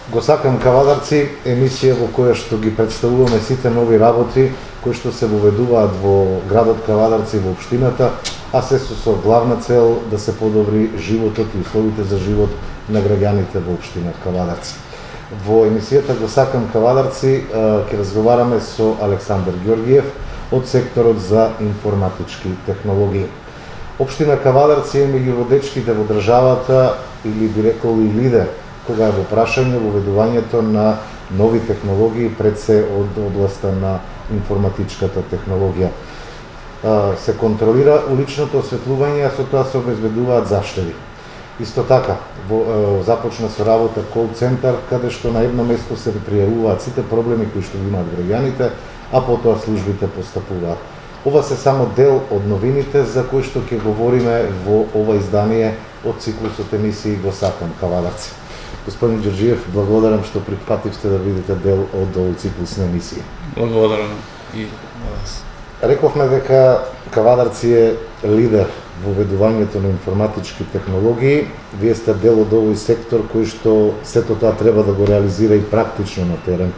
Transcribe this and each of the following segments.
Го сакам Кавадарци, емисија во која што ги представуваме сите нови работи кои што се воведуваат во градот Кавадарци во општината, а се со главна цел да се подобри животот и условите за живот на граѓаните во општина Кавадарци. Во емисијата Го сакам Кавадарци ќе разговараме со Александар Ѓоргиев од секторот за информатички технологии. Општина Кавадарци е меѓу водечките во државата, или би рекол и лидер, кога е во прашање воведувањето на нови технологии, пред се од областа на информатичката технологија. Се контролира уличното осветлување, а со тоа се обезбедуваат заштеди. Исто така, започна со работа кол-центар, каде што на едно место се пријавуваат сите проблеми кои што имаат граѓаните, а потоа службите постапуваат. Ова се само дел од новините за кои што ќе говориме во ова издание од циклусот емисии Го сакам Кавадарци. Господин Ѓоргиев, благодарам што прифативте да бидете дел од овој циклус на емисија. Благодарам и на вас. Рековме дека Кавадарци е лидер во ведувањето на информатички технологии. Вие сте дел од овој сектор кој што сето тоа треба да го реализира и практично на терен.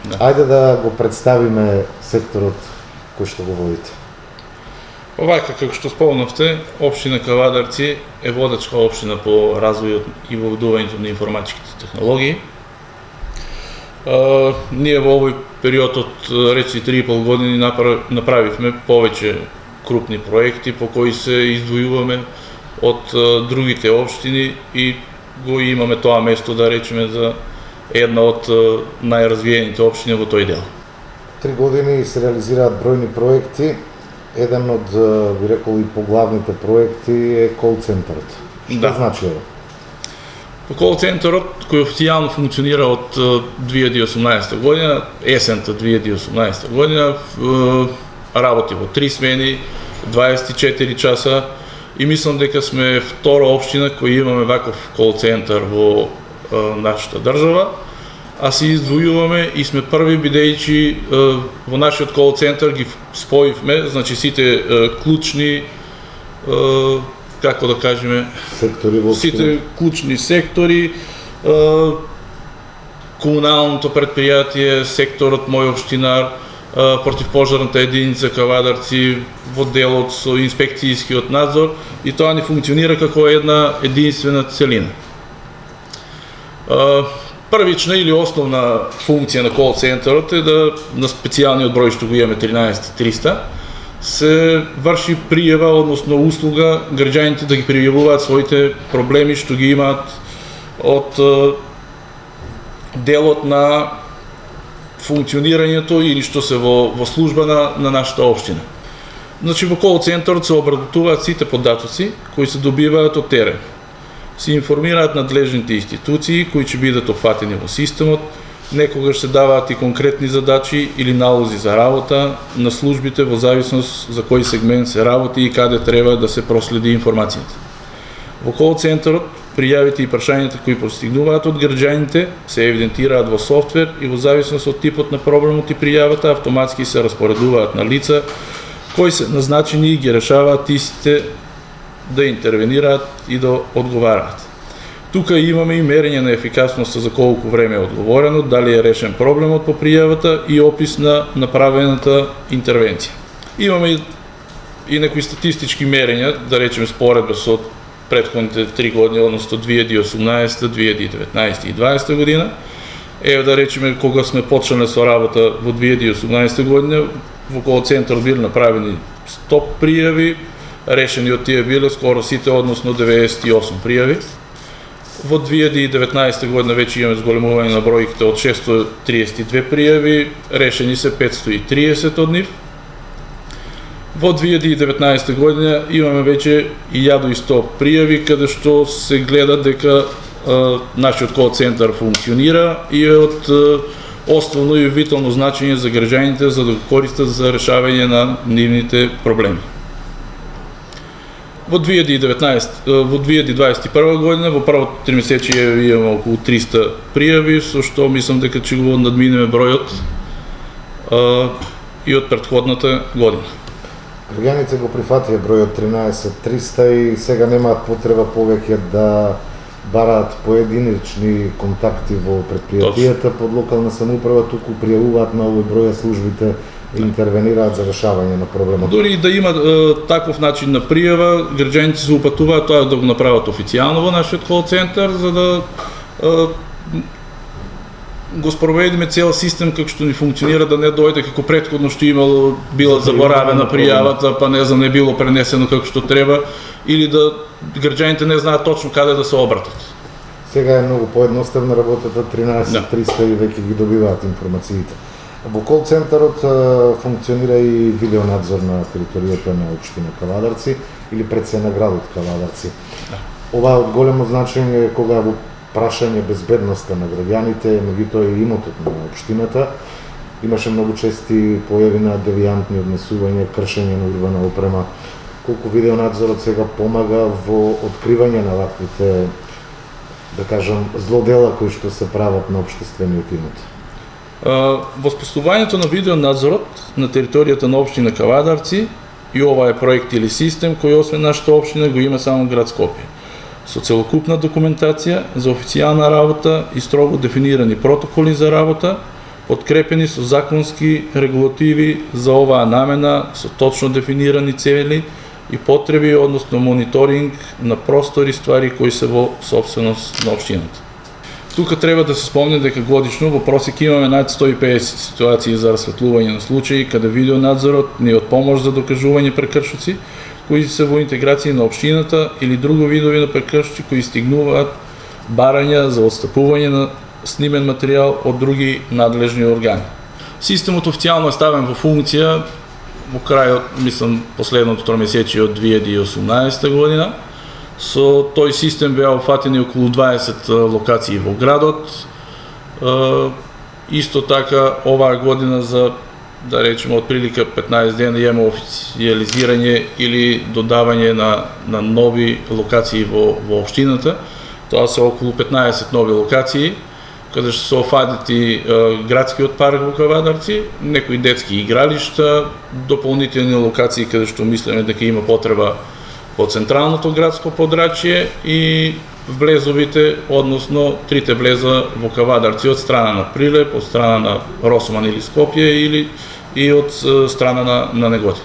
Да. Ајде да го представиме секторот кој што го водите. Овака, како што спомнавте, општина Кавадарци е водачка општина по развојот и воведувањето на информатичките технологии. Ние во овој период од речи 3,5 години направивме повеќе крупни проекти по кои се издвојуваме од другите општини и го имаме тоа место, да речеме, за една од најразвиените општини во тој дел. 3 години се реализираат бројни проекти. Еден од, би рекол, и поглавните проекти е кол-центарот. Што значи ова? Кол-центарот, кој официјално функционира од 2018 година, есента 2018 година, работи во 3 смени, 24 часа, и мислам дека сме втора општина која имаме ваков кол-центар во нашата држава, а се издвојуваме и сме први, бидејќи во нашиот кол-центар ги споивме, значи сите клучни, како да кажеме, сите клучни сектори, комуналното предпријатие, секторот Мој општинар, противпожарната единица Кавадарци, во делот со инспекцијскиот надзор, и тоа не функционира како една единствена целина. Првична или основна функција на кол-центарот е да на специјалниот број што го имаме 13300 се врши пријава, односно услуга, граѓаните да ги пријавуваат своите проблеми што ги имаат од делот на функционирањето или што се во служба на нашата општина. Значи во кол-центарот се обработуваат сите податоци кои се добиваат од терен. Се информираат надлежните институции кои ќе бидат опфатени во системот, некогаш се даваат и конкретни задачи или налози за работа на службите во зависност за кој сегмент се работи и каде треба да се проследи информацијата. Во кол-центарот пријавите и прашањата кои постигнуваат од граѓаните се евидентираат во софтвер и во зависност од типот на проблемот и пријавата автоматски се распоредуваат на лица кои се назначени и ги решаваат истите да интервенираат и да одговараат. Тука имаме и мерење на ефикасноста за колку време е одговорено, дали е решен проблемот по пријавата и опис на направената интервенција. Имаме и некои статистички мерења, да речеме споредба со претходните 3 години, односно 2018, 2019 и 2020 година. Еве да речеме кога сме почнале со работа во 2018 година, во кол-центарот биле направени 100 пријави, решени од тие биле скоро сите, односно 98 пријави. Во 2019 година веќе имаме зголемување на бројките од 632 пријави, решени се 530 од нив. Во 2019 година имаме веќе 1100 пријави, каде што се гледа дека нашиот кол-центар функционира и е од основно и витално значење за граѓаните за да го користат за решавање на нивните проблеми. Во 2021 година, во првото тримесечие имаме околу 300 пријави, со што мислам дека ќе го надминеме бројот и од претходната година. Граѓаните го прифатија бројот 13300 и сега немаат потреба повеќе да бараат поединечни контакти во предпријатијата под локална самоуправа, туку пријавуваат на овој број службите и интервенираат за решавање на проблемот. Дори да има таков начин на пријава, граѓаните се упатуваат тоа да го направат официјално во нашиот кол центар, за да го спроведиме цел систем како што ни функционира, да не дојде како претходно што била заборавена пријавата, па не знам, не било пренесено како што треба, или да граѓаните не знаат точно каде да се обратат. Сега е многу поедноставна работата, 13-300 и веќе ги добиваат информациите. Во кол центарот функционира и видеонадзор на територијата на општина Кавадарци или пред се на градот Кавадарци. Ова е од големо значење кога во прашање безбедноста на граѓаните, меѓутоа и имотот на општината, имаше многу чести појави на девијантни однесувања, кршење на урбана опрема. Колку видеонадзорот сега помага во откривање на ваквите, да кажам, злодела кои што се прават на општествениот имот? Воспоставувањето на видеонадзорот на територијата на општина Кавадарци, и ова е проект или систем кој освен нашата општина го има само град Скопје, со целокупна документација за официјална работа и строго дефинирани протоколи за работа, подкрепени со законски регулативи за оваа намена, со точно дефинирани цели и потреби, односно мониторинг на простори, ствари кои се во собственост на општината. Тука треба да се спомне дека годишно во просек имаме над 150 ситуации за расветлување на случаи каде видеонадзорот не е од помош за докажување прекршоци кои се во интеграција на општината или други видови на прекршоци кои стигнуваат барања за отстапување на снимен материјал од други надлежни органи. Системот официјално е ставен во функција во крајот, мислам, последното тромесечие од 2018 година. Со тој систем беа опфатени околу 20 локации во градот. Исто така, оваа година за, да речеме, отприлика 15 дена имаме официјализирање или додавање на нови локации во општината. Тоа се околу 15 нови локации, каде што се офатити градскиот парк во Кавадарци, некои детски игралишта, дополнителни локации каде што мислиме дека има потреба по централното градско подрачје и влезовите, односно трите влеза во Кавадарци од страна на Прилеп, од страна на Росман или Скопје или и од страна на Неготи.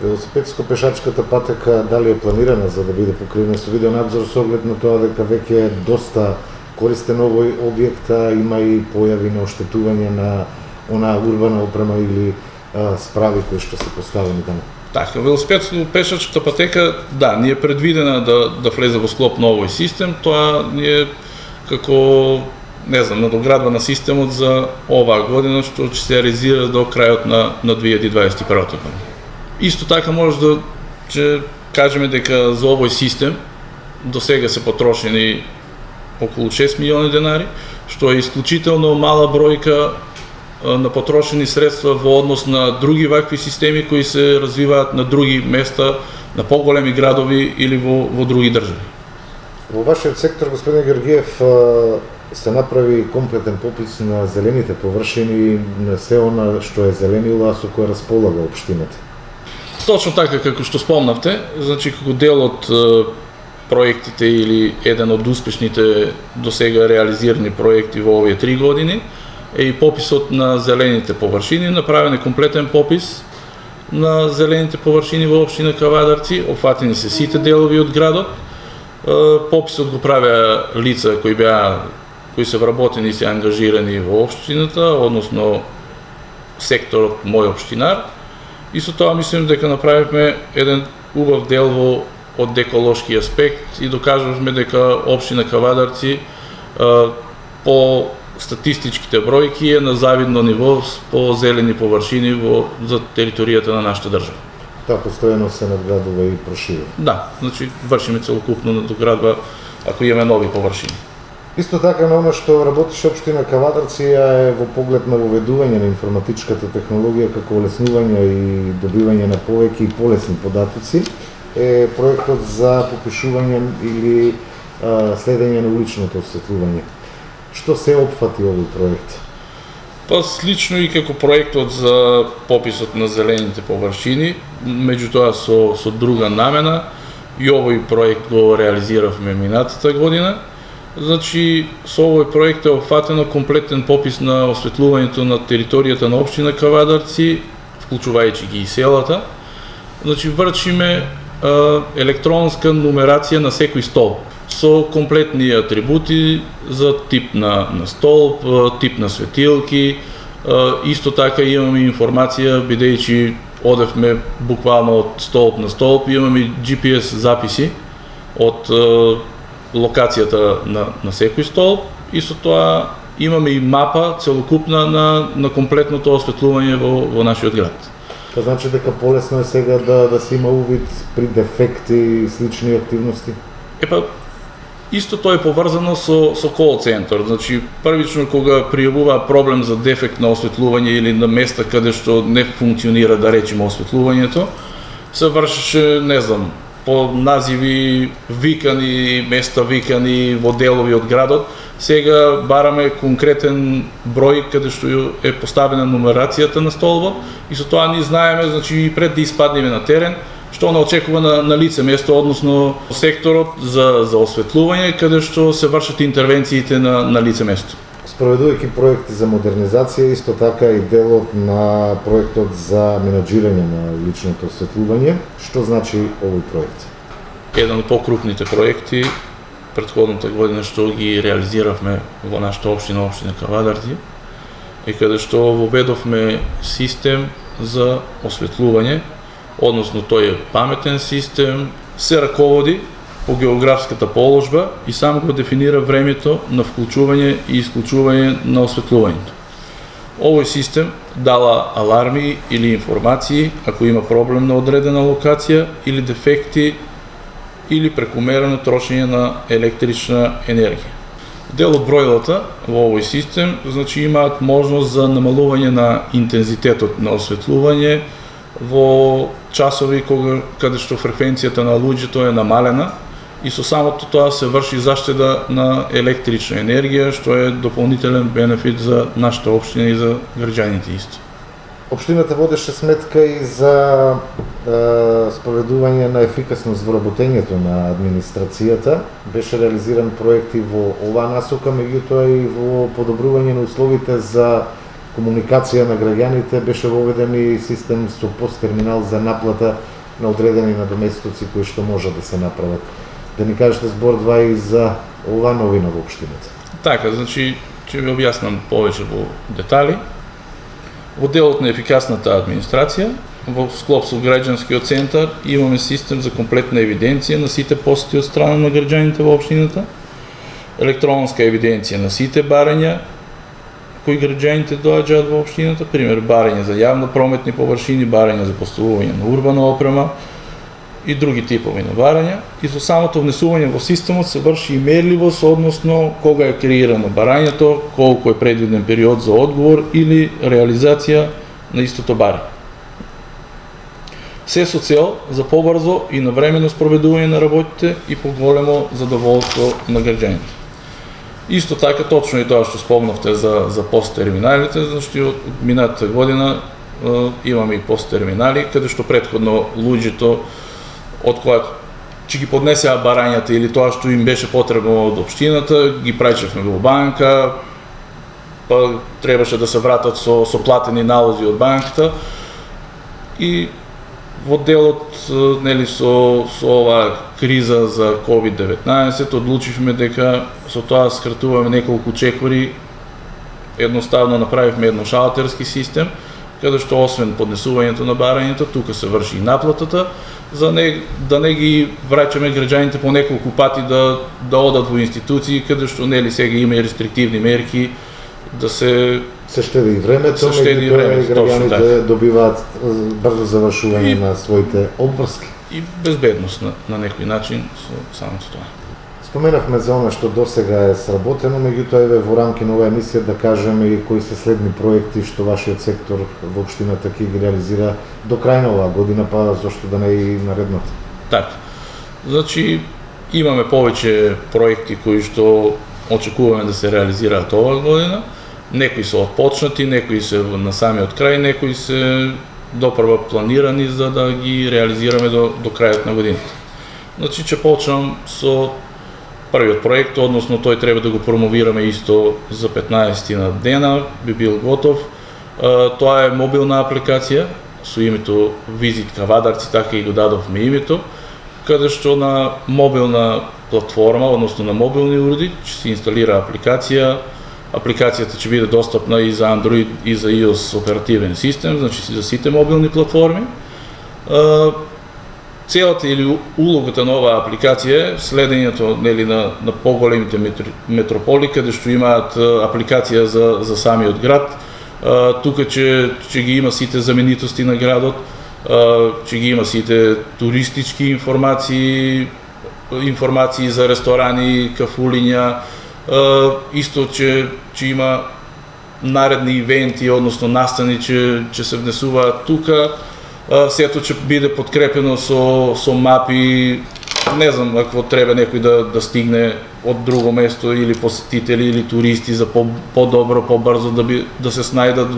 Велосипедско-пешачката патека дали е планирана за да биде покривена со видеонадзор со оглед на тоа дека веќе е доста користен овој објект, има и појави на оштетување на онаа урбана опрема или справи кои што се поставени таму? Така, велосипедско-пешачката патека, да, не е предвидена да влезе во склоп на овој систем, тоа не е како, не знам, надоградба на системот за оваа година, што ќе се реализира до крајот на 2021 година. Исто така може да кажеме дека за овој систем до сега се потрошени околу 6 милиони денари, што е исклучително мала бројка на потрошени средства во однос на други вакви системи кои се развиваат на други места, на поголеми градови или во други држави. Во вашиот сектор, господин Георгиев, се направи комплетен попис на зелените површини, на се она што е зеленило, а со кое располага општината. Точно така како што спомнавте, значи како дел од проектите или еден од успешните досега реализирани проекти во овие 3 години е и пописот на зелените површини. Направен е комплетен попис на зелените површини во општина Кавадарци, опфатени се сите делови од градот. Пописот го правеа лица кои се вработени и се ангажирани во општината, односно секторот мој општинар. И со тоа мислим дека направивме еден убав дел од еколошки аспект и докажавме дека општина Кавадарци по статистичките бројки е на завидно ниво по зелени површини за територијата на нашата држава. Тоа постојано се надградува и проширува. Да, значи вршиме целокупно надоградба ако имаме нови површини. Исто така на она што работеше општина Кавадарци е во поглед на воведување на информатичката технологија како олеснување и добивање на повеќе и полесни податоци е проектот за попишување или следење на уличното осветлување. Што се опфати овој проект? Па слично и како проектот за пописот на зелените површини, меѓутоа со друга намена, и овој проект го реализиравме минатата година. Значи, со овој проект е опфатено комплетен попис на осветлувањето на територијата на општина Кавадарци, вклучувајќи ги и селата. Значи, вршиме електронска нумерација на секој столб со комплетни атрибути за тип на столб, тип на светилки. Исто така имаме информација, бидејќи одевме буквално од столб на столб, имаме GPS записи од локацијата на секој столб и со тоа имаме и мапа целокупна на комплетното осветлување во нашиот град. Тоа значи дека полесно е сега да се има увид при дефекти и слични активности? Исто тоа е поврзано со кол центар. Значи, првично кога пријавува проблем за дефект на осветлување или на места каде што не функционира, да речеме, осветлувањето, се вршеше, не знам, по називи викани, места викани во делови од градот. Сега бараме конкретен број каде што е поставена нумерацијата на столбот и со тоа ни знаеме, значи, и пред да испаднеме на терен, што не очекува на лице место, односно секторот за осветлување, каде што се вршат интервенциите на лице место. Спроведувајќи проекти за модернизација, исто така и делот на проектот за менаџирање на личното осветлување, што значи овој проект? Еден од покрупните проекти претходната година што ги реализиравме во нашата општина, општина Кавадарци, и каде што воведовме систем за осветлување, односно тој е паметен систем, се раководи по географската положба и само го дефинира времето на вклучување и исклучување на осветлувањето. Овој систем дала аларми или информации ако има проблем на одредена локација или дефекти или прекумерено трошење на електрична енергија. Дел од бројлата во овој систем, значи, имаат можност за намалување на интензитетот на осветлување во часови каде што фреквенцијата на луѓето е намалена и со самото тоа се врши заштеда на електрична енергија, што е дополнителен бенефит за нашата општина и за граѓаните исто. Општината водеше сметка и за спроведување на ефикасност во работењето на администрацијата. Беше реализиран проекти во оваа насока, меѓутоа и во подобрување на условите за комуникација на граѓаните. Беше воведен и систем со посттерминал за наплата на одредени надоместоци кои што може да се направат. Да ни кажете збор-два и за оваа новина во општината. Така, значи, ќе ви објаснам повеќе во детали. Во делот на ефикасната администрација, во склоп со граѓанскиот центар, имаме систем за комплетна евиденција на сите посети од страна на граѓаните во општината, електронска евиденција на сите барања кои граѓаните доаѓаат во општината, пример барање за јавно прометни површини, барање за поставување на урбана опрема и други типови на барања, и со самото внесување во системот се врши и мерливост, односно кога е креирано барањето, колку е предвиден период за одговор или реализација на истото барање. Се со цел за побрзо и навремено спроведување на работите и поголемо задоволство на граѓаните. Исто така, точно и тоа што спомнавте за посттерминалите, значи од минатата година имаме и посттерминали, каде што претходно луѓето од која ќе ги поднесеа барањата или тоа што им беше потребно од општината, ги праќевме во банка, па требаше да се вратат со платени налози од банката и во делот, нели, со оваа криза за COVID-19 одлучивме дека со тоа скратуваме неколку чекори, едноставно направивме едношалтерски систем, каде што освен поднесувањето на барањето, тука се врши и наплатата, за да не ги враќаме граѓаните по неколку пати да одат во институции, каде што, нели, сега има и рестриктивни мерки, да се штеди и времето, меѓутоа граѓаните добиваат брзо завршување на своите обврски. И безбедност на некој начин со самото тоа. Споменавме за она што досега е сработено, меѓутоа еве во рамки на оваа емисија да кажеме и кои се следни проекти што вашиот сектор во општината ќе ги реализира до крај на оваа година, па зошто да не и наредната. Така. Значи, имаме повеќе проекти кои што очекуваме да се реализираат оваа година. Некои се отпочнати, некои се на самиот крај, некои се допрва планирани за да ги реализираме до крајот на годината. Значи, че почнам со првиот проект, односно тој треба да го промовираме исто за 15 на дена, би бил готов. Тоа е мобилна апликација со името Визит Кавадарци, така и го дадовме името, каде што на мобилна платформа, односно на мобилни уреди, ќе се инсталира апликација. Апликацијата ќе биде достапна и за Android и за iOS оперативен систем, значи за сите мобилни платформи. Целата или улогата на оваа апликација е следењето на поголемите метрополи, каде што имаат апликација за самиот град. Тука ќе ги има сите знаменитости на градот, ќе ги има сите туристички информации за ресторани, кафулиња, исто ќе има наредни ивенти, односно настани ќе се внесуваат тука. Сето ќе биде подкрепено со мапи, не знам, ако треба некој да стигне од друго место или посетители или туристи за по-добро, по-брзо да се снајдат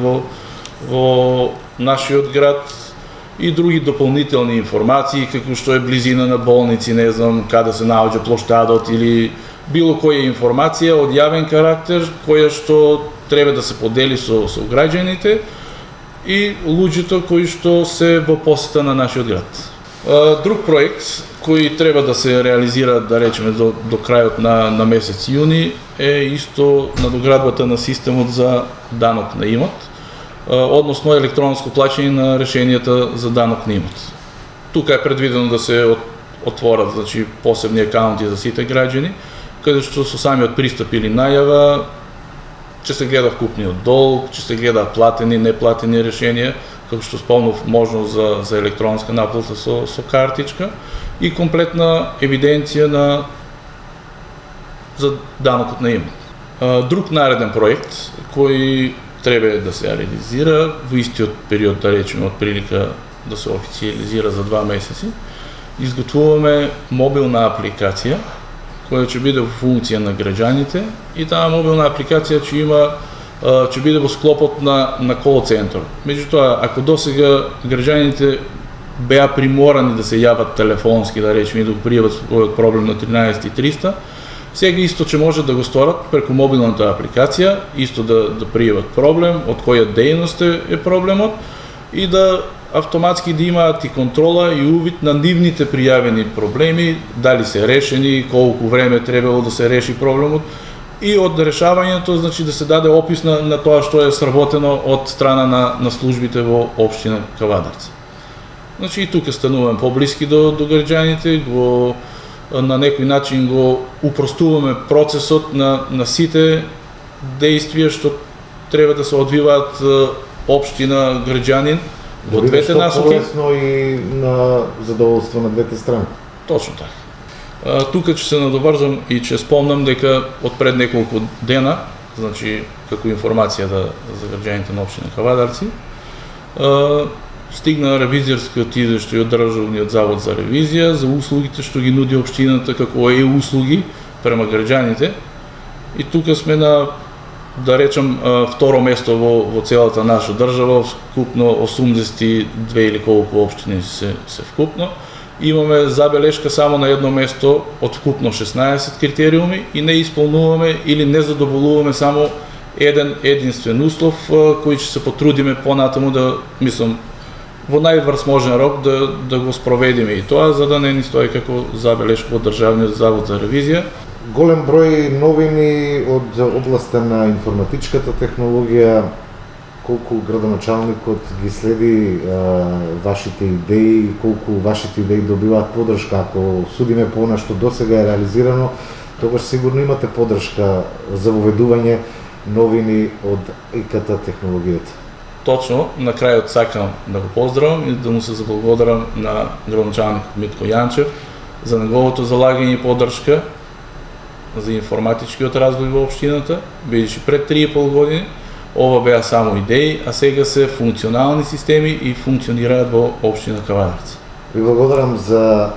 во нашиот град, и други дополнителни информации, како што е близина на болници, не знам, каде се наоѓа плоштадот или било која информација од јавен карактер која што треба да се подели со граѓаните и луѓето кои што се во посета на нашиот град. Друг проект кој треба да се реализира, да речеме, до крајот на месец јуни е исто надоградбата на системот за данок на имот, односно електронско плаќање на решенијата за данок на имот. Тука е предвидено да се отворат, значи, посебни акаунти за сите граѓани, каде што со самиот пристап или најава ќе се гледа вкупниот долг, ќе се гледа платени, неплатени решенија, како што спомнав, можност за електронска наплата со картичка и комплетна евиденција за данокот на имот. Друг нареден проект кој треба да се реализира во истиот период, да речеме, од прилика да се официализира за 2 месеци, изготвуваме мобилна апликација која ќе биде во функција на граѓаните, и таа мобилна апликација ќе биде во склопот на кол центар. Меѓутоа, ако досега граѓаните беа приморани да се јават телефонски, да речеме, и да го пријават својот проблем на 13300, сега исто ќе може да го сторат преку мобилната апликација, исто да пријават проблем, од која дејност е проблемот, и да автоматски да имаат и контрола и увид на нивните пријавени проблеми, дали се решени, колку време требало да се реши проблемот, и од решавањето, значи, да се даде опис на тоа што е сработено од страна на службите во општина Кавадарци. Значи, и тука стануваме поблиски до граѓаните, на некој начин го упростуваме процесот на сите действија што треба да се одвиваат општина, граѓанин во двете насоки. Да биде што полесно и на задоволство на двете страни. Точно така. Тука ќе се надоврзам и ќе спомнам дека од пред неколку дена, значи како информација за граѓаните на општина Кавадарци, стигна ревизијарскиот извештај од Државниот завод за ревизија за услугите што ги нуди општината како услуги према граѓаните, и тука сме на, да речам, второ место во целата наша држава, вкупно 82 или колку општини се вкупно. Имаме забелешка само на едно место од вкупно 16 критериуми и не исполнуваме или не задоволуваме само единствен услов кој ќе се потрудиме понатаму да, мислам, во најврз можен рок да го спроведиме и тоа, за да не ни стои како забелешка од Државниот завод за ревизија. Голем број новини од областа на информатичката технологија. Колку градоначалникот ги следи вашите идеи, колку вашите идеи добиваат поддршка? Ако судиме по она што досега е реализирано, тогаш сигурно имате поддршка за воведување новини од ИКТ технологијата. Точно, на крајот сакам да го поздравам и да му се заблагодарам на градоначалникот Митко Јанчев за неговото залагање и поддршка за информатичкиот развој во општината, бидејќи пред 3,5 години ова беа само идеи, а сега се функционални системи и функционираат во општина Кавадарци. Ви благодарам за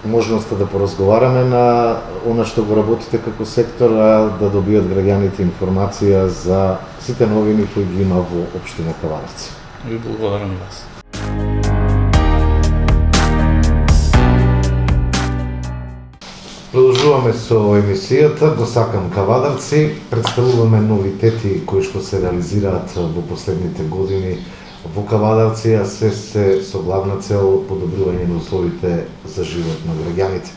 можноста да поразговараме на она што го работите како сектор, да добијат граѓаните информација за сите новини кои ги има во општина Кавадарци. Ви благодарам и вас. Продолжуваме со емисијата Го сакам Кавадарци. Представуваме новитети кои што се реализираат во последните години во Кавадарци, а се со главна цел подобрување на условите за живот на граѓаните.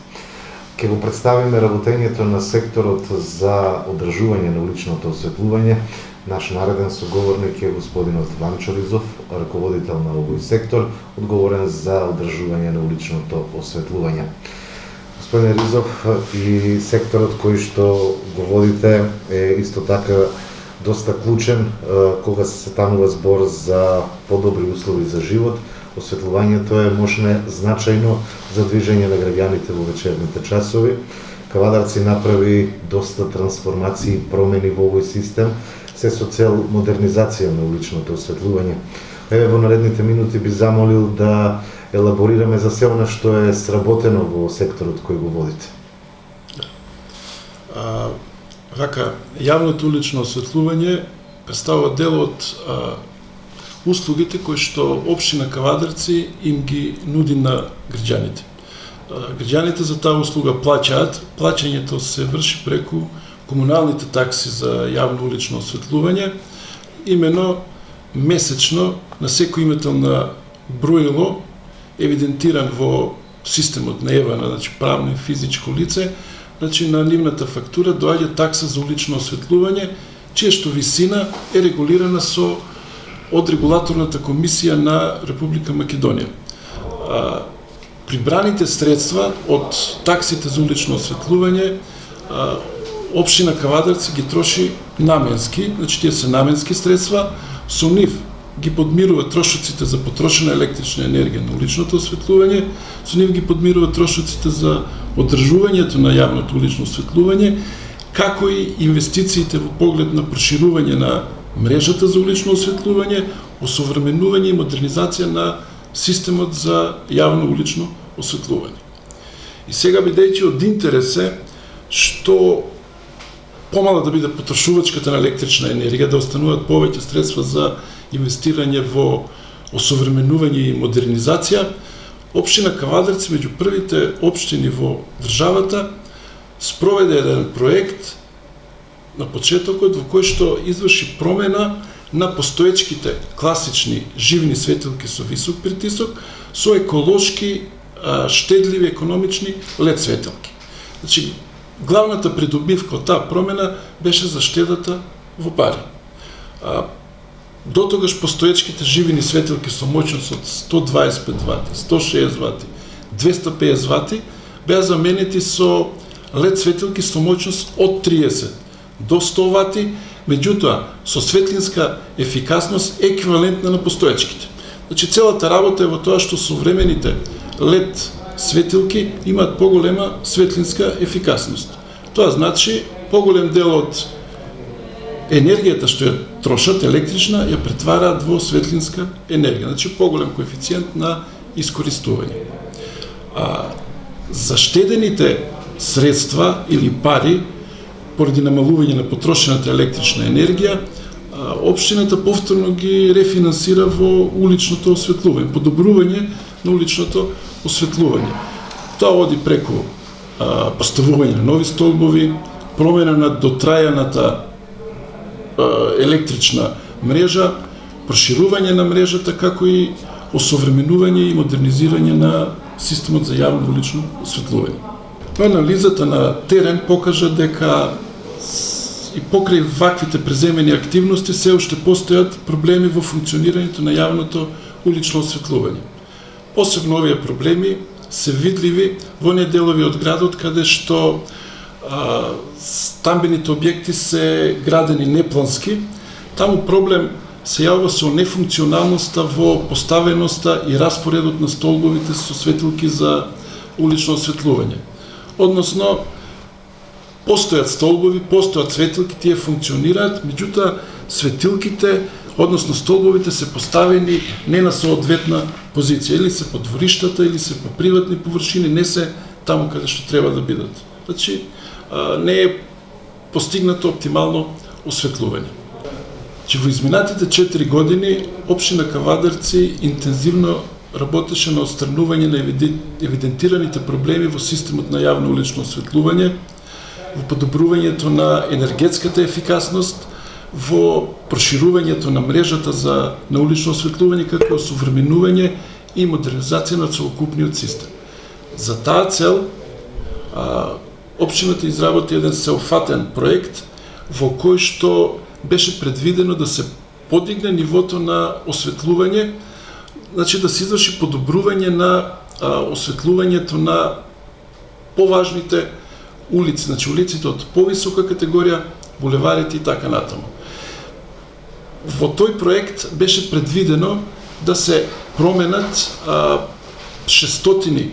Ќе го представиме работењето на секторот за одржување на уличното осветлување. Наш нареден соговорник е господинот Ванчо Ризов, раководител на овој сектор, одговорен за одржување на уличното осветлување. Господин Ризов, и секторот кој што го водите е исто така доста клучен кога се станува збор за подобри услови за живот. Осветлувањето е можне значајно за движење на граѓаните во вечерните часови. Кавадарци направи доста трансформации и промени во овој систем, се со цел модернизација на уличното осветлување. Еве, во наредните минути би замолил да елаборираме за се она што е сработено во секторот кој го водите. Јавното улично осветлување представува дел од услугите кои што општина Кавадарци им ги нуди на граѓаните. Граѓаните за таа услуга плаќаат, плаќањето се врши преку комуналните такси за јавно улично осветлување, имено месечно на секој имател на броило евидентиран во системот на ЕВАНА, значи правно и физичко лице, значи на нивната фактура доаѓа такса за улично осветлување, чија што висина е регулирана од регулаторната комисија на Република Македонија. Прибраните средства од таксите за улично осветлување општина Кавадарци ги троши наменски, значи тие се наменски средства, со нив ги подмирува трошоците за потрошена електрична енергија на уличното осветлување, со нив ги подмирува трошоците за одржувањето на јавното улично осветлување, како и инвестициите во поглед на проширување на мрежата за улично осветлување, осовременување и модернизација на системот за јавно улично осветлување. И сега, бидејќи од интерес е што помала да биде потрошувачката на електрична енергија, да остануваат повеќе средства за инвестирање во осовременување и модернизација, општина Кавадарци меѓу првите општини во државата спроведе еден проект на почетокот во кој што изврши промена на постоечките класични живни светилки со висок притисок со еколошки, штедливи, економични LED светилки. Значи, главната придобивка од таа промена беше за штедата во пари. Дотогаш постоечките живини светилки со моќност од 125 вати, 160 вати, 250 вати беа заменети со LED светилки со моќност од 30 до 100 вати, меѓутоа со светлинска ефикасност еквивалентна на постоечките. Значи, целата работа е во тоа што современите LED светилки имаат поголема светлинска ефикасност. Тоа значи поголем дел од енергијата што ја трошат електрична ја претвараат во светлинска енергија, значи поголем коефициент на искористување. Заштедените средства или пари поради намалување на потрошената електрична енергија, општината повторно ги рефинансира во уличното осветлување, подобрување на уличното осветлување. Тоа оди преку поставување на нови столбови, промена на дотрајаната електрична мрежа, проширување на мрежата, како и осовременување и модернизирање на системот за јавно улично осветлување. Анализата на терен покажа дека и покрај ваквите преземени активности се уште постојат проблеми во функционирањето на јавното улично осветлување. Посебно овие проблеми се видливи во оние делови од градот каде што стамбените објекти се градени неплански. Таму проблем се јавува со нефункционалноста во поставеноста и распоредот на столбовите со светилки за улично осветлување. Односно, постојат столбови, постојат светилки, тие функционираат, меѓутоа светилките, односно столбовите се поставени не на соодветна позиција, или се по двориштата, или се по приватни површини, не се таму каде што треба да бидат. Значи, не е постигнато оптимално осветлување. Че во изминатите 4 години општина Кавадарци интензивно работеше на отстранување на евидентираните проблеми во системот на јавно улично осветлување, во подобрувањето на енергетската ефикасност, во проширувањето на мрежата на улично осветлување, како и осовременување и модернизација на целокупниот систем. За таа цел, општината изработи еден сеопфатен проект во кој што беше предвидено да се подигне нивото на осветлување, значи да се изврши подобрување на осветлувањето на поважните улици, значи улиците од повисока категорија, булеварите и така натаму. Во тој проект беше предвидено да се променат 600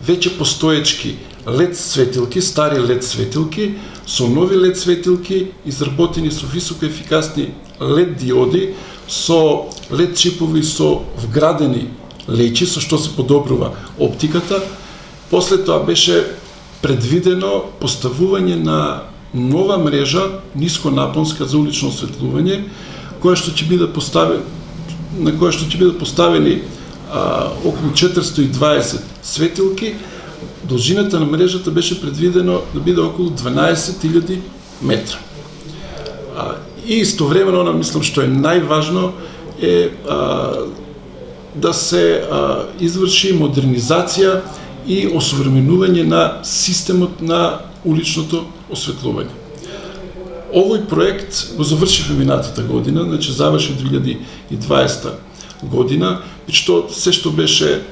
веќе постоечки LED светилки, стари LED светилки, со нови LED светилки, изработени со високо ефикасни LED диоди, со LED чипови, со вградени леќи, со што се подобрува оптиката. После тоа беше предвидено поставување на нова мрежа, нисконапонска за улично осветлување, на која што ќе бидат поставени околу 420 светилки. Должината на мрежата беше предвидено да биде околу 12.000 метра. И истовремено, мислам што е најважно, е да се изврши модернизација и осовременување на системот на уличното осветлување. Овој проект го завршивме минатата година, значи заврши 2020 година, и што се што беше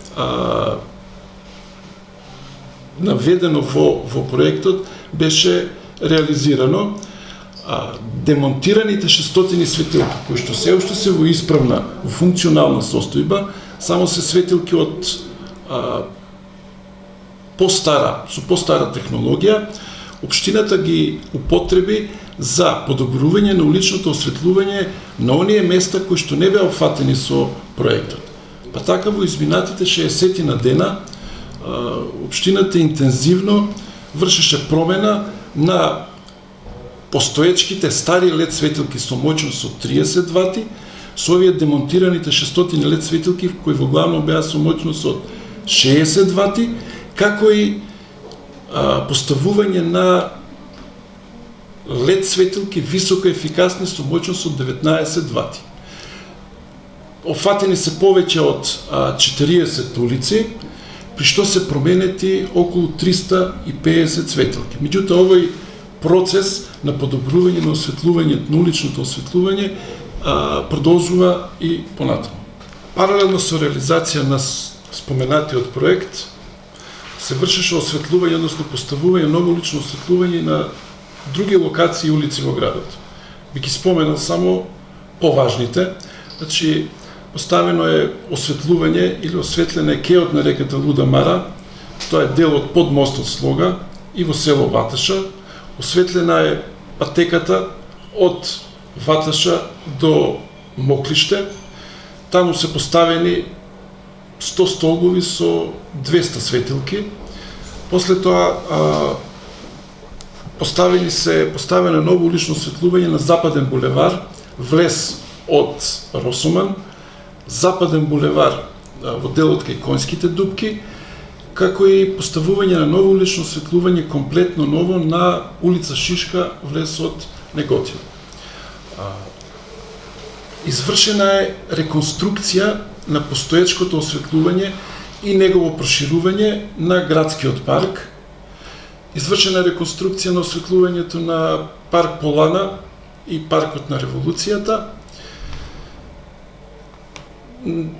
наведено во проектот беше реализирано. Демонтираните 600 светилки, кои што се уште се во исправна, во функционална состојба, само се светилки од со постара технологија, општината ги употреби за подобрување на уличното осветлување на оние места кои што не беа опфатени со проектот. Па така во изминатите 60 на дена општината интензивно вршеше промена на постоечките стари LED светилки со моќност од 30 вати, со овие демонтираните 600 LED светилки кои во главно беа со моќност од 60 вати, како и поставување на LED светилки високо ефикасни со моќност од 19 вати. Опфатени се повеќе од 40 улици, при што се променети околу 350 светилки. Меѓутоа, овој процес на подобрување на осветлувањето, на уличното осветлување, продолжува и понатаму. Паралелно со реализација на споменатиот проект, се вршеше осветлување, односно поставување ново улично осветлување на други локации и улици во градот. Би ги споменал само поважните. Значи, поставено е осветлување или осветлена е кеот на реката Луда Мара, тоа е дел од подмостот Слога и во село Ваташа. Осветлена е патеката од Ваташа до Моклиште. Таму се поставени 100 столбови со 200 светилки. После тоа поставено ново улично осветлување на Западен булевар, влез од Росуман, Западен булевар во делот кај Конјските дупки, како и поставување на ново улично осветлување комплетно ново на улица Шишка, влез од Неготино. Извршена е реконструкција на постоечкото осветлување и негово проширување на градскиот парк. Извршена е реконструкција на осветлувањето на парк Полана и паркот на Револуцијата.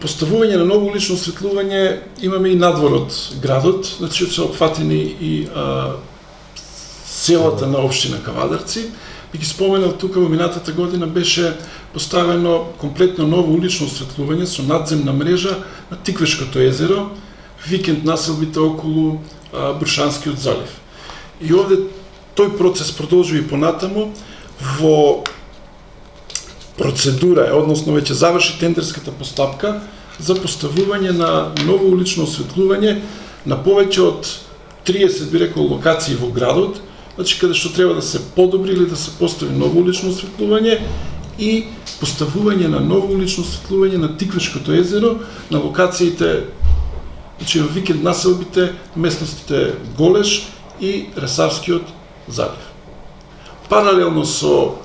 Поставување на ново улично осветлување имаме и надвор од градот, значи се опфатени и селата на општина Кавадарци. Би ги споменал тука во минатата година беше поставено комплетно ново улично осветлување со надземна мрежа на Тиквешкото езеро, викенд населбите околу Брушанскиот залив. И овде тој процес продолжува и понатаму. Во процедура е, односно веќе заврши тендерската постапка за поставување на ново улично осветлување на повеќе од 30, би рекол, локации во градот, значи каде што треба да се подобри или да се постави ново улично осветлување и поставување на ново улично осветлување на Тиквешкото езеро, на локациите, значи во викенд населбите, местностите Голеш и Ресавскиот залив. Паралелно со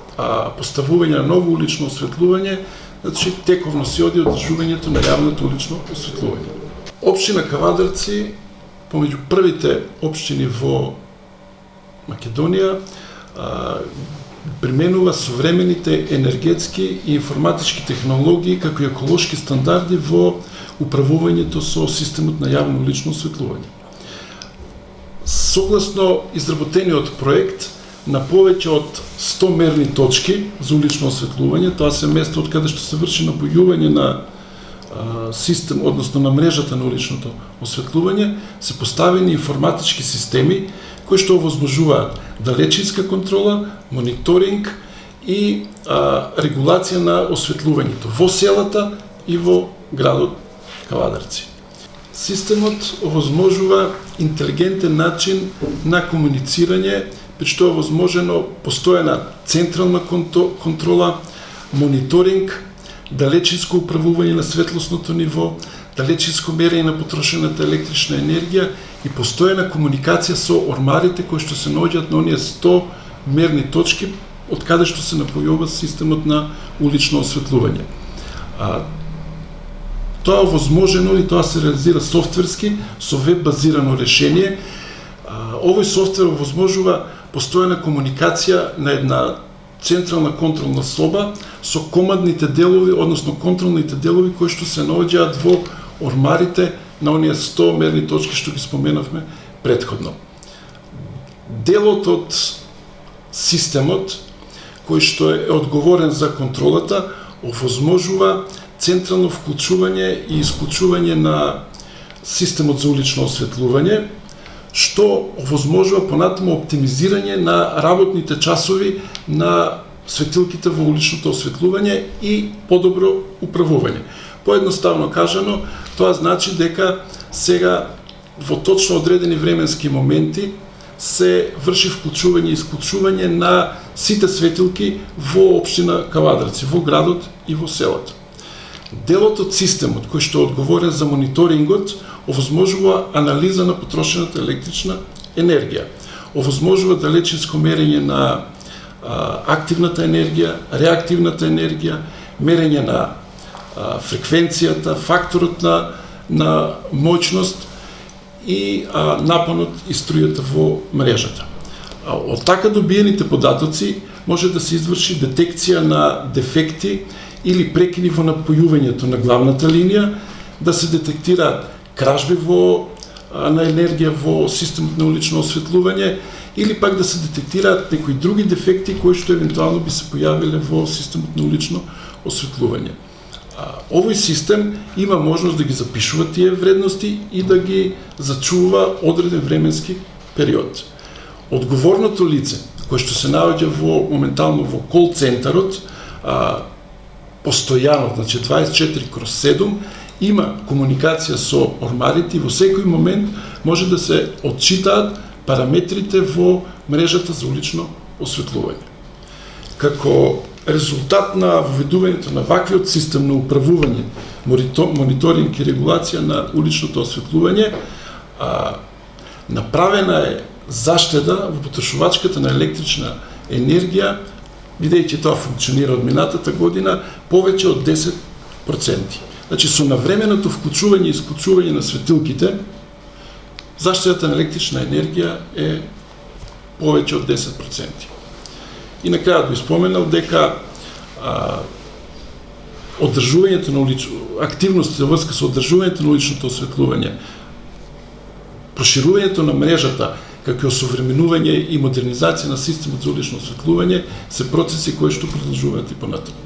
поставување на ново улично осветлување, значи тековно се оди одржувањето на јавното улично осветлување. Општина Кавадарци, помеѓу првите општини во Македонија, применува современите енергетски и информатички технологии како и еколошки стандарди во управувањето со системот на јавно улично осветлување. Согласно изработениот проект, на повеќе од 100 мерни точки за улично осветлување, тоа се место од каде што се врши напојување на систем, односно на мрежата на уличното осветлување, се поставени информатички системи кои што овозможуваат далечинска контрола, мониторинг и регулација на осветлувањето во селата и во градот Кавадарци. Системот овозможува интелигентен начин на комуницирање, при што е возможено постојана централна контрола, мониторинг, далечинско управување на светлосното ниво, далечинско мерење на потрошената електрична енергија и постојана комуникација со ормарите кои што се наоѓаат на оние 100 мерни точки од каде што се напојува системот на улично осветлување. Тоа е возможено и тоа се реализира софтверски со веб базирано решение. Овој софтвер овозможува постојана комуникација на една централна контролна соба со командните делови, односно контролните делови кои што се наоѓаат во ормарите на оние 100 мерни точки што ги споменавме претходно. Делот од системот кој што е одговорен за контролата овозможува централно вклучување и исклучување на системот за улично осветлување, што овозможува понатаму оптимизирање на работните часови на светилките во уличното осветлување и подобро управување. Поедноставно кажано, тоа значи дека сега во точно одредени временски моменти се врши вклучување и исклучување на сите светилки во општина Кавадарци, во градот и во селото. Делот од системот кој што е одговорен за мониторингот овозможува анализа на потрошената електрична енергија, овозможува далечинско мерење на активната енергија, реактивната енергија, мерење на фреквенцијата, факторот на моќност и напонот и струјата во мрежата. Од така добиените податоци може да се изврши детекција на дефекти или прекини во напојувањето на главната линија, да се детектираат кражби на енергија во системот на улично осветлување или пак да се детектираат некои други дефекти кои што евентуално би се појавиле во системот на улично осветлување. Овој систем има можност да ги запишува тие вредности и да ги зачува одреден временски период. Одговорното лице, кое што се наоѓа моментално во кол центарот, постојано, значи 24/7, има комуникација со ормарите и во секој момент може да се отчитаат параметрите во мрежата за улично осветлување. Како резултат на воведувањето на ваквиот систем на управување, мониторинг и регулација на уличното осветлување, направена е заштеда во потрошувачката на електрична енергија, бидејќи тоа функционира од минатата година, повеќе од 10%. Значи, со навременото вклучување и исклучување на светилките, заштедата на електрична енергија е повеќе од 10%. И на крајот би споменал дека одржувањето на активностите во врска со одржувањето на уличното осветлување, проширувањето на мрежата, како и осовременување и модернизација на системот за улично осветлување се процеси кои што продолжуваат и понатаму.